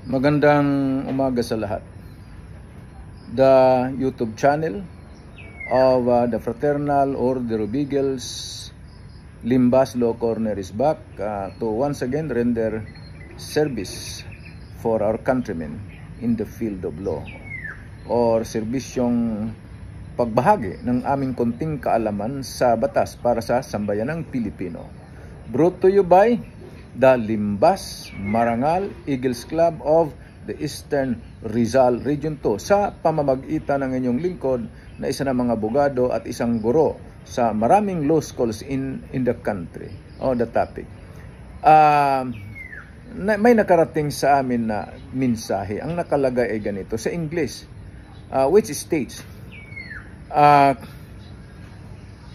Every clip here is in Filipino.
Magandang umaga sa lahat. The YouTube channel of the Fraternal Order of Eagles Limbas Law Corner is back to once again render service for our countrymen in the field of law, or serbisyong pagbahagi ng aming konting kaalaman sa batas para sa sambayanang Pilipino. Brought to you by the Limbas Marangal Eagles Club of the Eastern Rizal Region 2 sa pamamagitan ng inyong lingkod na isa ng mga abogado at isang guro sa maraming law schools in the country. The topic. May nakarating sa amin na mensahe. Ang nakalagay ay ganito sa English, which states,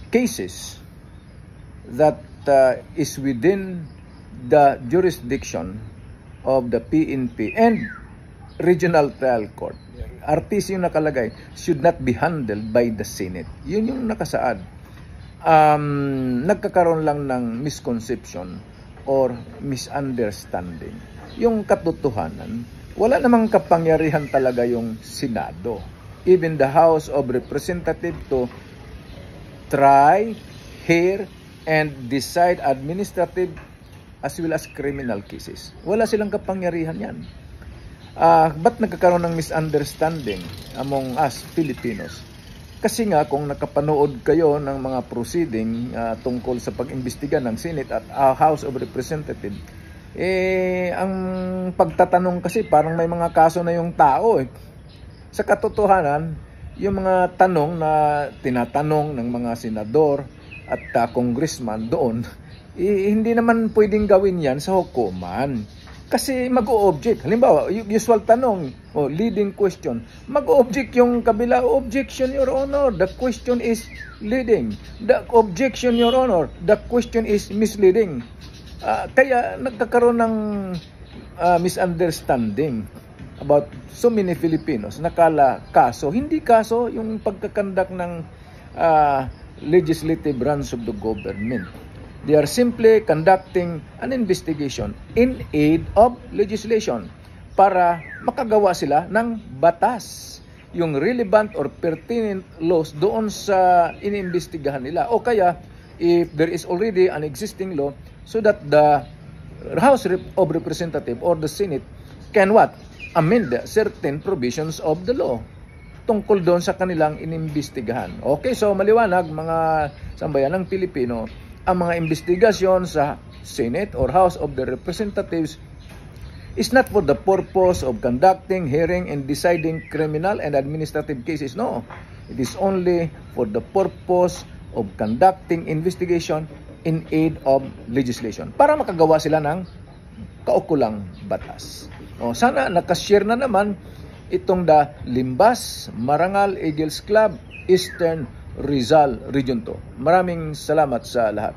cases that is within the jurisdiction of the PNP and Regional Trial Court, RTC yung nakalagay, should not be handled by the Senate. Yun yung nakasaad. Nagkakaroon lang ng misconception or misunderstanding. Yung katotohanan, wala namang kapangyarihan talaga yung Senado, even the House of Representatives, to try, hear, and decide administrative as well as criminal cases. Wala silang kapangyarihan yan. Ba't nagkakaroon ng misunderstanding among us Filipinos? Kasi nga kung nakapanood kayo ng mga proceeding tungkol sa pag-imbestiga ng Senate at House of Representatives, ang pagtatanong kasi parang may mga kaso na yung tao. Sa katotohanan, yung mga tanong na tinatanong ng mga senador at congressman doon, hindi naman pwedeng gawin yan sa hukuman. Kasi mag-o-object. Halimbawa, usual tanong o leading question, mag-o-object yung kabila. Objection, Your Honor. The question is leading. The objection, Your Honor. The question is misleading. Kaya nagkakaroon ng misunderstanding about so many Filipinos. Nakala kaso. Hindi kaso yung pagkakandak ng legislative branch of the government. They are simply conducting an investigation in aid of legislation para makagawa sila ng batas, yung relevant or pertinent laws doon sa inimbestigahan nila. O kaya, if there is already an existing law, so that the House of Representatives or the Senate can what? Amend certain provisions of the law tungkol doon sa kanilang inimbestigahan. Okay, so maliwanag mga sambayan ng Pilipino, ang mga investigasyon sa Senate or House of the Representatives is not for the purpose of conducting, hearing, and deciding criminal and administrative cases. No, it is only for the purpose of conducting investigation in aid of legislation para makagawa sila ng kaukulang batas. Sana nakashare na naman itong the Limbas Marangal Eagles Club Eastern Rizal Region 2. Maraming salamat sa lahat.